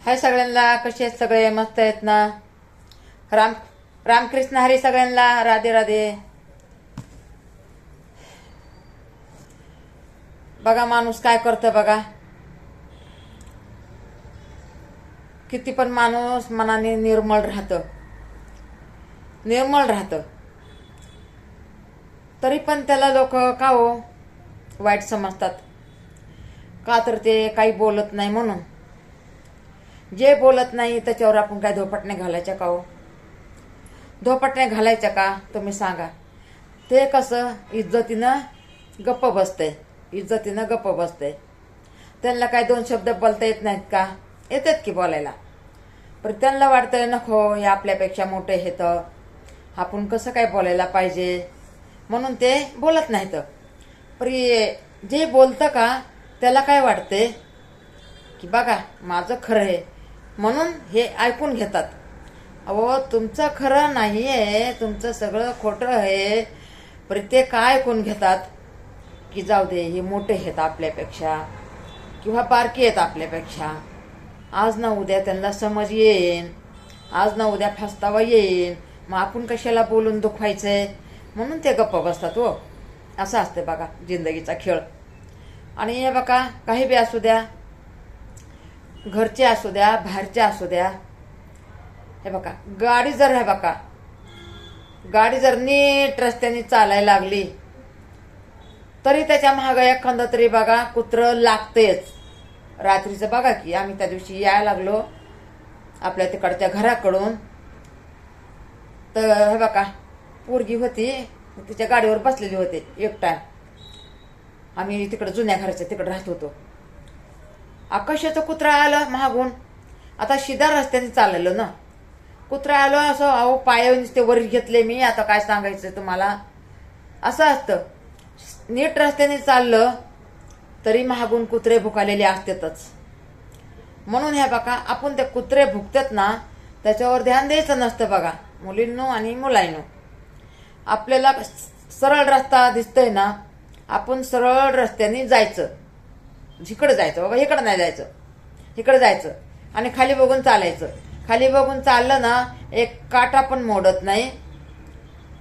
हाय सगळ्यांना, कसे आहेत सगळे? मस्त आहेत ना? रामकृष्ण हरी सगळ्यांना. राधे राधे. बघा माणूस काय करतो बघा. किती पण माणूस मनाने निर्मळ राहतं, तरी पण त्याला लोक का हो वाईट समजतात? का तर ते काही बोलत नाही म्हणून. जे बोलत नाही त्याच्यावर आपण काय धोपटणे घालायच्या का हो? धोपटणे घालायच्या का तुम्ही सांगा? ते कसं इज्जतीनं गप्प बसते. त्यांना काय दोन शब्द बोलता येत नाहीत का? येतात की बोलायला, पण त्यांना वाटतंय नको हे आपल्यापेक्षा मोठे आहेत, आपण कसं काय बोलायला पाहिजे म्हणून ते बोलत नाहीत. पण जे बोलतं का त्याला काय वाटते की बघा माझं खरं आहे म्हणून हे ऐकून घेतात. अहो तुमचं खरं नाही आहे, तुमचं सगळं खोटं आहे, पण ते काय ऐकून घेतात की जाऊ दे हे मोठे आहेत आपल्यापेक्षा किंवा बारकी आहेत आपल्यापेक्षा. आज ना उद्या त्यांना समज येईन, आज ना उद्या फसतावा येईन, मग आपण कशाला बोलून दुखवायचंय म्हणून ते गप्प बसतात हो. असं असते बघा जिंदगीचा खेळ. आणि हे बघा काही बी असू द्या, घरचे असू द्या बाहेरचे असू द्या, हे बघा गाडी जर नीट रस्त्याने चालायला लागली तरी त्याच्या मागं एखादं तरी बघा कुत्रं लागतेच. रात्रीचं बघा की आम्ही त्या दिवशी यायला लागलो आपल्या तिकडच्या घराकडून, तर हे बघा पोरगी होती तिच्या गाडीवर बसलेली होते एक टाइम. आम्ही तिकडं जुन्या घराच्या तिकडं राहत होतो. आकाशाचं कुत्रा आलं मागून. आता शिधा रस्त्याने चाललेलो ना, कुत्रा आलो असं अहो पायावर ते वर घेतले मी. आता काय सांगायचं तुम्हाला? असं असतं, नीट रस्त्याने चाललं तरी मागून कुत्रे भुकालेले असतातच. म्हणून ह्या बघा आपण ते कुत्रे भुकतात ना त्याच्यावर ध्यान द्यायचं नसतं बघा मुलींनो आणि मुलांनो. आपल्याला सरळ रस्ता दिसतोय ना, आपण सरळ रस्त्याने जायचं. इकडं जायचं बाबा, इकडं नाही जायचं, इकडं जायचं आणि खाली बघून चालायचं. खाली बघून चाललं ना एक काटा पण मोडत नाही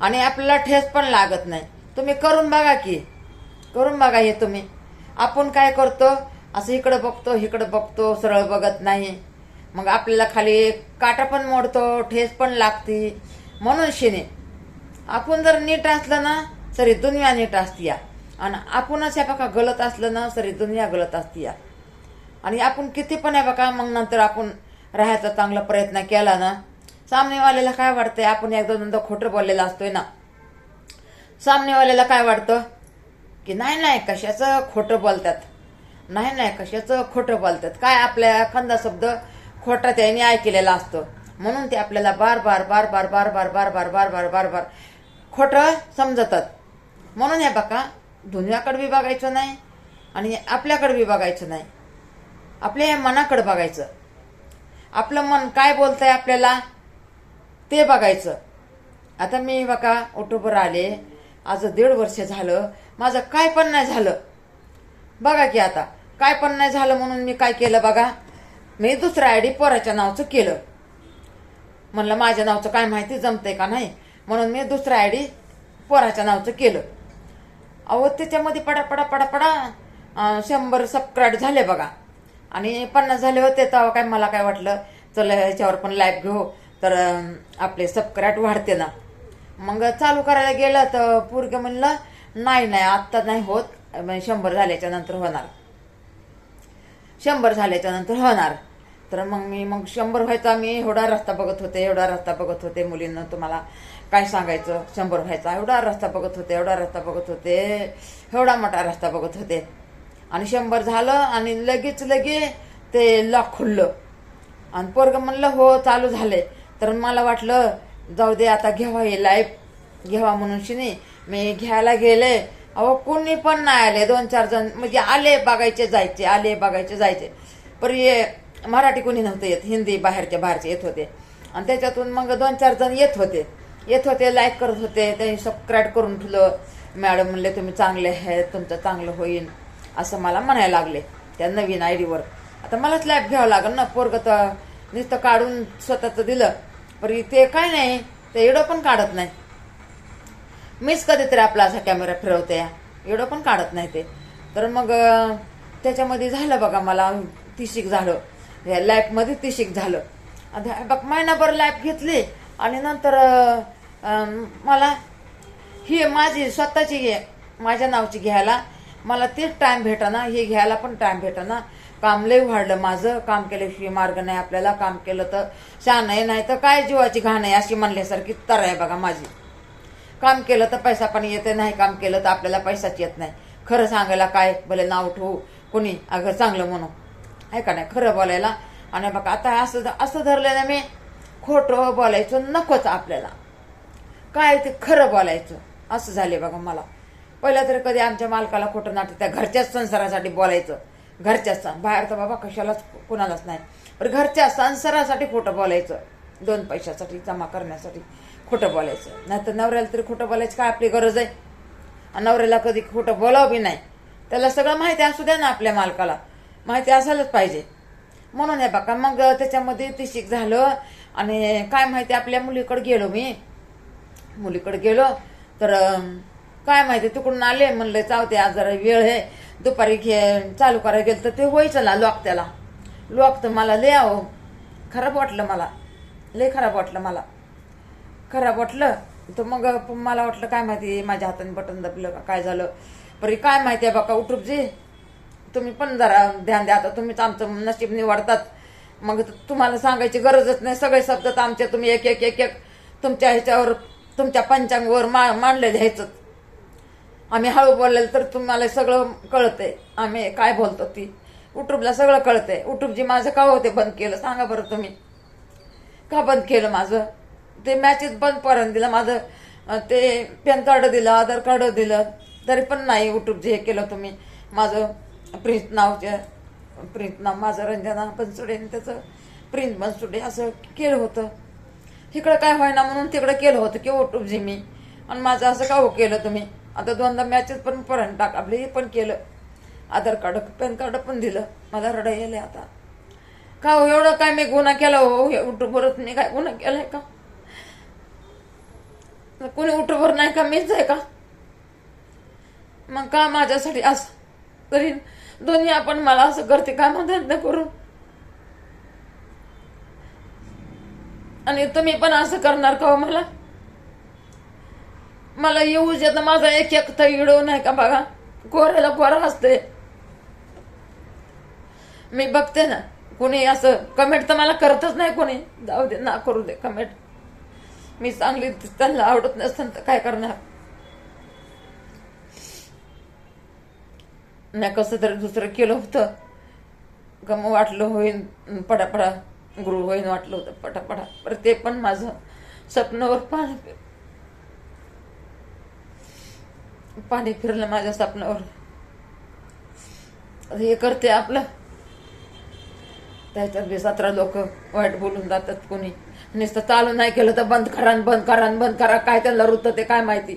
आणि आपल्याला ठेस पण लागत नाही. तुम्ही करून बघा हे तुम्ही. आपण काय करतो असं इकडं बघतो सरळ बघत नाही, मग आपल्याला खाली काटा पण मोडतो, ठेस पण लागती. म्हणून शिने आपण जर नीट असलं ना तरी दुनिया नीट असतीया, आणि आपणच ह्या बघा गलत असलं ना तरी दुनिया गलत असतीया. आणि आपण किती पण आहे बघा मग नंतर आपण राहायचा चांगला प्रयत्न केला ना, सामनेवाल्याला काय वाटतंय आपण एकदा दोनदा खोटं बोललेला असतोय ना, सामनेवाल्याला काय वाटतं की नाही कशाचं खोटं बोलतात, कशाचं खोटं बोलतात. काय आपल्या एखादा शब्द खोटा त्याने ऐकलेला असतो म्हणून ते आपल्याला बार बार खोटं समजतात. म्हणून हे बघा दुनियाकडे बी बघायचं नाही आणि आपल्याकडे बी बघायचं नाही, आपल्या या मनाकडे बघायचं. आपलं मन काय बोलतंय आपल्याला ते बघायचं. आता मी बघा ऑटोवर आले, आज 1.5 वर्ष झालं, माझं काय पण नाही झालं बघा की. आता काय पण नाही झालं म्हणून मी काय केलं बघा, मी दुसरं आयडी पोराच्या नावचं केलं. म्हणलं माझ्या नावचं काय माहिती जमतंय का नाही, म्हणून मी दुसरं आयडी पोराच्या नावचं केलं. अहो त्याच्यामध्ये पडा 100 सबस्क्राईब झाले बघा, आणि 50 झाले होते. तेव्हा काय मला काय वाटलं चला ह्याच्यावर पण लाईव्ह घेऊ तर आपले सबस्क्राईब वाढते ना. मग चालू करायला गेलं तर पोरगं म्हणलं नाही आत्ता नाही होत, 100 झाल्याच्या नंतर होणार. तर मग 100 व्हायचा मी एवढा रस्ता बघत होते मुलींना. तुम्हाला काय सांगायचं, 100 व्हायचा एवढा रस्ता बघत होते, एवढा मोठा रस्ता बघत होते. आणि 100 झालं आणि लगे ते लॉक खुललं आणि पोरगं म्हणलं हो चालू झाले. तर मला वाटलं जाऊ दे आता घ्यावा हे लाईव्ह घ्यावा म्हणून शिनी मी घ्यायला गेले. अहो कोणी पण नाही आले, 2-4 जण म्हणजे आले बघायचे जायचे, पण मराठी कोणी नव्हतं येत, हिंदी बाहेरचे येत होते. आणि त्याच्यातून मग 2-4 जण येत होते लाईक करत होते, त्यांनी सबस्क्राईब करून ठेवलं. मॅडम म्हणले तुम्ही चांगले आहेत, तुमचं चांगलं होईल असं मला म्हणायला लागले त्या नवीन आयडीवर. आता मलाच लॅब घ्यावं लागेल ना. पोरग तर नुसतं काढून स्वतःच दिलं पण ते काय नाही, ते एवढं पण काढत नाही. मीच कधीतरी आपला असा कॅमेरा फिरवते, एवढं पण काढत नाही ते. तर मग त्याच्यामध्ये झालं बघा, मला 30 झालं, या लाईफमध्ये 30 झालं. आता बघ महिनाभर लाईफ घेतली आणि नंतर मला ही माझी स्वतःची माझ्या नावची घ्यायला मला तेच टाइम भेटाना, हे घ्यायला पण टाइम भेटाना. काम लय वाढलं माझं. काम केल्याशिवाय मार्ग नाही आपल्याला. काम केलं तर शान नाही तर काय जीवाची घाण आहे अशी म्हणल्यासारखी तर आहे बघा माझी. काम केलं तर पैसा पण येते, नाही काम केलं तर आपल्याला पैसाच येत नाही. खरं सांगायला काय भले नाव ठेवू कोणी अगं चांगलं म्हणू, आहे का नाही, खरं बोलायला. आणि बघा आता असं धरलं ना मी, खोटं बोलायचं नकोच आपल्याला, काय ते खरं बोलायचं असं झाले बघा मला. पहिला तर कधी आमच्या मालकाला खोटं नाटक, त्या घरच्याच संसारासाठी बोलायचं. घरच्याच, बाहेर तर बाबा कशालाच कोणालाच नाही, पण घरच्या संसारासाठी खोटं बोलायचं. 2 पैशासाठी जमा करण्यासाठी खोटं बोलायचं. नाही तर नवऱ्याला तरी खोटं बोलायचं काय आपली गरज आहे. आणि नवऱ्याला कधी खोटं बोलावं बी नाही. त्याला सगळं माहिती असू द्या ना, आपल्या मालकाला माहिती असायलाच पाहिजे. म्हणून हे बघा मग त्याच्यामध्ये 30 झालं. आणि काय माहिती आपल्या मुलीकडे गेलो मी, मुलीकडे गेलो तर काय माहिती तिकडून आले, म्हणलं चावते आज जरा वेळ आहे, दुपारी चालू करायला गेलं तर ते व्हायचं ना लॉक. त्याला लॉक तर मला लय खराब वाटलं, मला लय खराब वाटलं, मला खराब वाटलं. तर मग मला वाटलं काय माहिती माझ्या हाताने बटन दबलं का काय झालं. परी काय माहिती आहे बघा उठूपजी, तुम्ही पण जरा ध्यान द्या. आता तुम्हीच आमचं नशीब निवडतात, मग तुम्हाला सांगायची गरजच नाही. सगळे शब्द तर आमचे तुम्ही एक एक एक एक तुमच्या ह्याच्यावर, तुमच्या पंचांगावर मांडले द्यायचं. आम्ही हळू बोललेलं तर तुम्हाला सगळं कळतंय, आम्ही काय बोलतो ती. युट्यूबला सगळं कळतंय. युट्यूबजी माझं का होते बंद केलं सांगा बरं तुम्ही, का बंद केलं माझं? ते मॅचेस बंद पर्यंत दिलं माझं, ते पॅन कार्ड दिलं, आधार कार्ड दिलं, तरी पण नाही युट्यूबचे हे केलं तुम्ही. माझं प्रिन्स नाव माझं रंजना बनसुडे, त्याचं प्रिन्स बनसुडे असं केलं होतं. इकडं काय व्हायना म्हणून तिकडं केलं होतं की युट्यूबजी मी. आणि माझं असं का हो केलं तुम्ही? आता 2दा मॅचेस पण पर्यंत टाकले, हे पण केलं, आधार कार्ड पॅन कार्ड पण दिलं. मला रडा येईल आता. का हो एवढं काय मी गुन्हा केला हो युट्यूबवरच? मी काय गुन्हा केलाय का? कोणी युट्यूबवर नाही का, मीच आहे का? मग का माझ्यासाठी असं तरी दोन्ही आपण मला असं करते का धंदा करून? आणि तुम्ही पण असं करणार का हो मला? मला येऊच येत माझा एक तर व्हिडिओ नाही का बघा, कोऱ्याला कोरा असते. मी बघते ना, कोणी असं कमेंट तर मला करतच नाही कोणी. जाऊ दे ना, करू दे कमेंट. मी चांगली त्यांना आवडत नसतं तर काय करणार. नाही कसं तरी दुसरं केलं होतं, गम वाटलं होईन पडापडा गुरु होईन वाटलं होतं पटापडा. पर ते पण माझं स्वप्नावर पाणी फिरलं माझ्या स्वप्नावर. हे करते आपलं, त्याच्यात 17 लोक वाईट बोलून जातात. कोणी नुसतं चालू नाही केलं तर बंद करा बंद करा बंद करा. काय त्यांना वृत्त ते काय माहिती,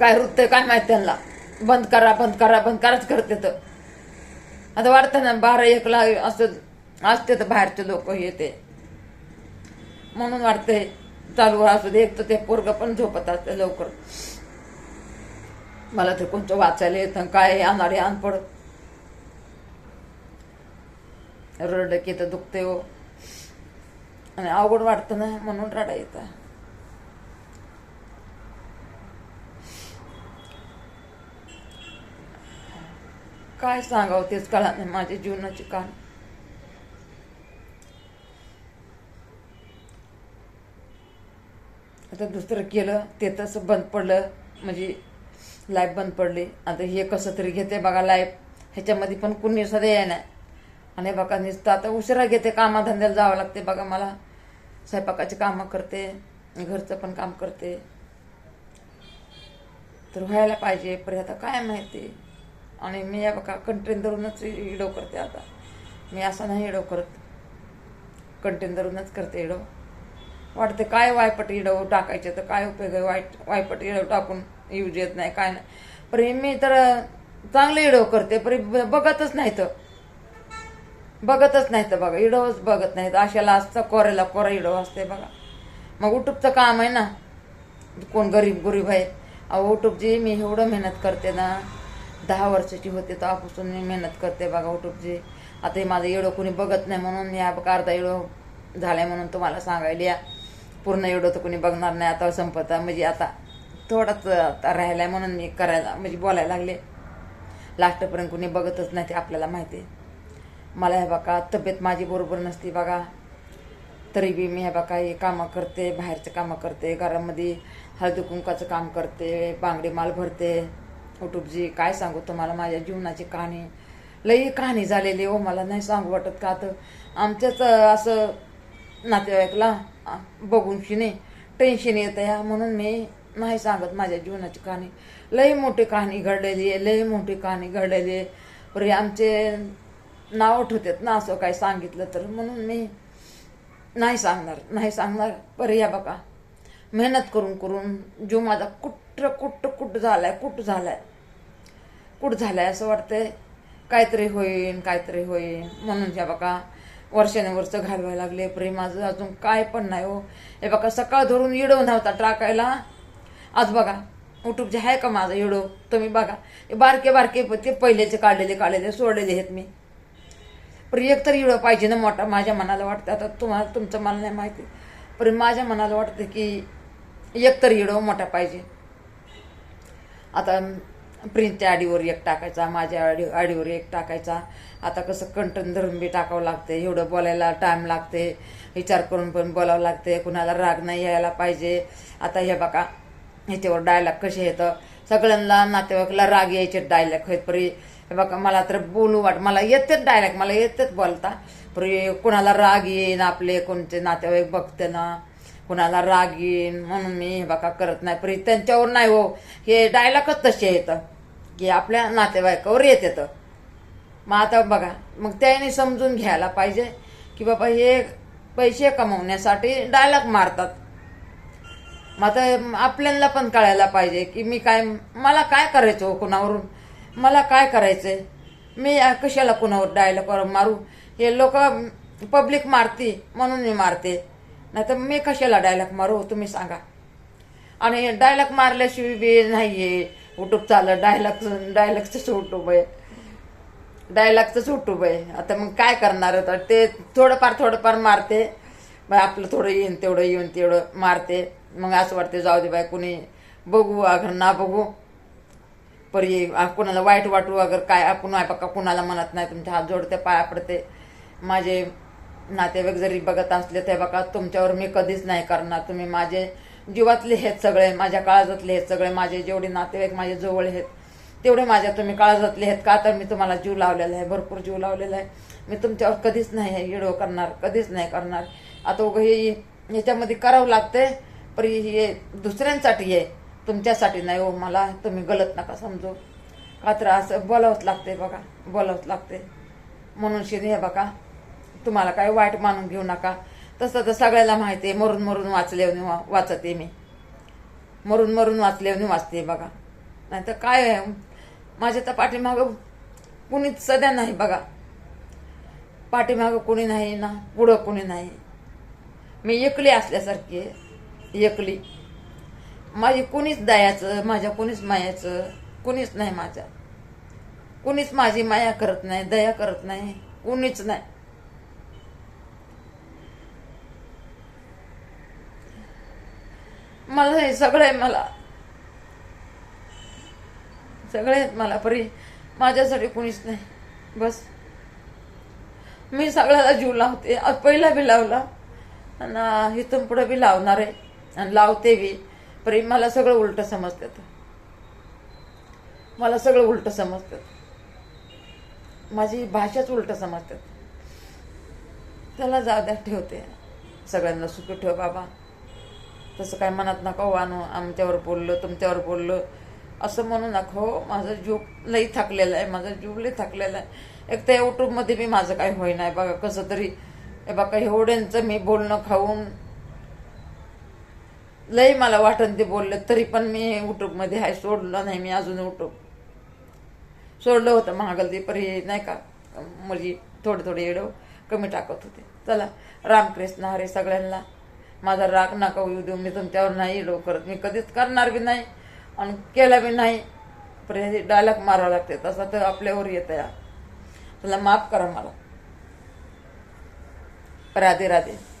काय वृत्त काय माहिती त्यांना. बंद करा बंद करा बंद कराच करते. तर आता वाटतं ना 12-1ला असं असते तर बाहेरचे लोक येते म्हणून वाटतंय चालू असू दे. एक तर ते पोरग पण झोपत असते लवकर. मला तर कोणतं वाचायला येतं काय आणणारे अनपड. रड की तर दुखते हो, आणि अवघड वाटतं ना म्हणून रडा येतं. काय सांगावं तेच कळा नाही माझ्या जीवनाची कहाणी. आता दुसरं केलं ते तसं बंद पडलं, म्हणजे लाईफ बंद पडली. आता हे कसं तरी घेते बघा लाईफ. ह्याच्यामध्ये पण कुणी सध्या आहे ना. आणि बघा नुसतं आता उशिरा घेते, कामाधंद्याला जावं लागते बघा मला. स्वयंपाकाची कामं करते, घरचं पण काम करते. तर व्हायला पाहिजे पण आता काय माहिती. आणि मी या बघा कंटेन धरूनच व्हिडिओ करते. आता मी असं नाही व्हिडिओ करत, कंटेन धरूनच करते व्हिडिओ. वाटते काय वायपट व्हिडिओ टाकायचे तर काय उपयोग आहे. वायपट व्हिडिओ टाकून यूज येत नाही काय नाही. पण मी तर चांगले व्हिडिओ करते पण बघतच नाही तर बघा व्हिडिओच बघत नाहीत. अशाला असतं कोरेला कोरा व्हिडिओ असते बघा. मग युट्यूबचं काम आहे ना. कोण गरीब आहे. अहो युट्यूबची मी एवढं मेहनत करते ना. 10 वर्षाची होते तेव्हापासून मी मेहनत करते बघा युट्यूबची. आता हे माझं व्हिडिओ कोणी बघत नाही म्हणून मी अर्धा व्हिडिओ झालाय म्हणून तुम्हाला सांगायला. पूर्ण व्हिडिओ तर कोणी बघणार नाही. आता संपत म्हणजे आता थोडाच आता राहिलाय म्हणून मी करायला म्हणजे बोलायला लागले. लास्टपर्यंत कोणी बघतच नाही ते आपल्याला माहिती आहे. मला हे बघा तब्येत माझी बरोबर नसती बघा. तरी बी मी हे बघा हे कामं करते, बाहेरचं कामं करते, घरामध्ये हळदी कुंकाचं काम करते, बांगडी माल भरते. युट्यूबची काय सांगू तुम्हाला माझ्या जीवनाची कहाणी. लई कहाणी झालेली हो. मला नाही सांगू वाटत का तर आमच्याच असं नातेवाईकला बघूनशी नाही टेन्शन येतं या म्हणून मी नाही सांगत माझ्या जीवनाची कहाणी. लई मोठी कहाणी घडलेली आहे, लई मोठी कहाणी घडलेली आहे. पण आमचे नाव ठेवतात ना असं काय सांगितलं तर म्हणून मी नाही सांगणार. बरं या बघा मेहनत करून जीव माझा कुठ झालाय असं वाटतंय. काहीतरी होईन म्हणून या बघा वर्ष घालवायला लागले. प्रेम माझं अजून काय पण नाही हो. हे बघा सकाळ धरून व्हिडिओ नव्हता टाकायला. आज बघा युट्यूबचे आहे का माझा व्हिडिओ तुम्ही बघा. बारके ते पहिलेचे काढलेले सोडलेले आहेत मी. पण एक तरी व्हिडिओ पाहिजे ना मोठा. माझ्या मनाला वाटतं आता तुम्हाला तुमचं मला नाही माहिती पण माझ्या मनाला वाटतं की एक तरी व्हिडिओ मोठा पाहिजे. आता प्रिंटच्या आडीवर एक टाकायचा, माझ्या आडीवर एक टाकायचा. आता कसं कंटन धरून बी टाकावं लागते. एवढं बोलायला टाइम लागते, विचार करून पण बोलावं लागते. कुणाला राग नाही यायला पाहिजे. आता हे बघा ह्याच्यावर डायलॉग कसे येतं. सगळ्यांना नातेवाईकला राग यायचे डायलॉग आहेत. परी हे बघा मला तर बोलू मला येतेच डायलॉग, मला येतेच बोलता. परी कुणाला राग येईन, आपले कोणते नातेवाईक बघते ना कुणाला राग येईन म्हणून मी हे बघा करत नाही. परी त्यांच्यावर नाही हो. हे डायलॉगच तसे येतं की आपल्या नातेवाईकावर येत येतं. मग आता बघा मग त्याने समजून घ्यायला पाहिजे की बाबा हे पैसे कमवण्यासाठी डायलॉग मारतात. मग आता आपल्याला पण कळायला पाहिजे की मला काय करायचं हो कुणावरून. मला काय करायचंय. मी कशाला कुणावर डायलॉग मारू. हे लोक पब्लिक मारती म्हणून मी मारते. नाही तर मी कशाला डायलॉग मारू तुम्ही सांगा. आणि डायलॉग मारल्याशिवाय बी नाहीये युट्यूब चालत. डायलॉगचं युट्यूब आहे. आता मग काय करणार तर ते थोडंफार मारते. मग आपलं थोडं येईन तेवढं मारते. मग असं वाटते जाऊ दे बाय कुणी बघू अगर ना बघू परी कुणाला वाईट वाटू अगर काय आपण बघा कुणाला म्हणत नाही. तुमच्या हात जोडते पाया पडते. माझे नातेवाईक जरी बघत असले ते बघा तुमच्यावर मी कधीच नाही करणार. तुम्ही माझे जीवातले आहेत सगळे, माझ्या काळजातले आहेत सगळे. माझे जेवढे नातेवाईक माझे जवळ आहेत तेवढे माझ्या तुम्ही काळजातले आहेत. का तर मी तुम्हाला जीव लावलेला आहे, भरपूर जीव लावलेला आहे. मी तुमच्यावर कधीच नाही व्हिडिओ करणार, कधीच नाही करणार. आता उगं हे ह्याच्यामध्ये करावं लागते पण हे दुसऱ्यांसाठी आहे, तुमच्यासाठी नाही हो. मला तुम्ही गलत नका समजू. का तर असं बोलावंच लागते बघा, बोलावंच लागते म्हणून हे बघा तुम्हाला काय वाईट मानून घेऊ नका. तसं तर सगळ्याला माहिती आहे. मरून वाचते मी. मरून वाचते बघा. नाही तर काय आहे माझ्या तर पाठीमागं कुणीच सध्या नाही बघा. पाठीमागं कुणी नाही ना पुढं कुणी नाही. मी एकली असल्यासारखी आहे, एकली. माझी कुणीच दयाचं, माझ्या कुणीच मायाचं कुणीच नाही. कुणीच माझी माया करत नाही, दया करत नाही, कुणीच नाही. मला हे सगळे मला परी माझ्यासाठी कुणीच नाही. बस मी सगळ्याला जीव लावते. आज पहिला बी लावला आणि इथून पुढे बी लावणार आहे आणि लावते बी. परी मला सगळं उलट समजतात. माझी भाषाच उलट समजतात. त्याला जाऊ द्या, ठेवते. सगळ्यांना सुखी ठेव बाबा. तसं काय मनात नका वानू. आमच्यावर बोललो तुमच्यावर बोललो असं म्हणू नका हो. माझा जीव लई थकलेला आहे. एक तर युट्यूबमध्ये बी माझं काही होई नाही बघा. कसं तरी हे बघा एवढ्यांचं मी बोलणं खाऊन लई मला वाटण ते बोलले तरी पण मी युट्यूबमध्ये आहे, सोडलं नाही मी अजून युट्यूब. सोडलं होतं महागलती पर हे नाही का म्हणजे थोडे थोडे व्हिडिओ कमी टाकत होते. चला, रामकृष्ण हरे सगळ्यांना. माझा राग नका येऊ देऊ, मी तुमच्यावर नाही व्हिडिओ करत, मी कधीच करणार बी नाही आणि केला बी नाही. पर डायलॉग मारावं लागते, तसा तर आपल्यावर येतं या. तुला माफ करा मला. राधे राधे.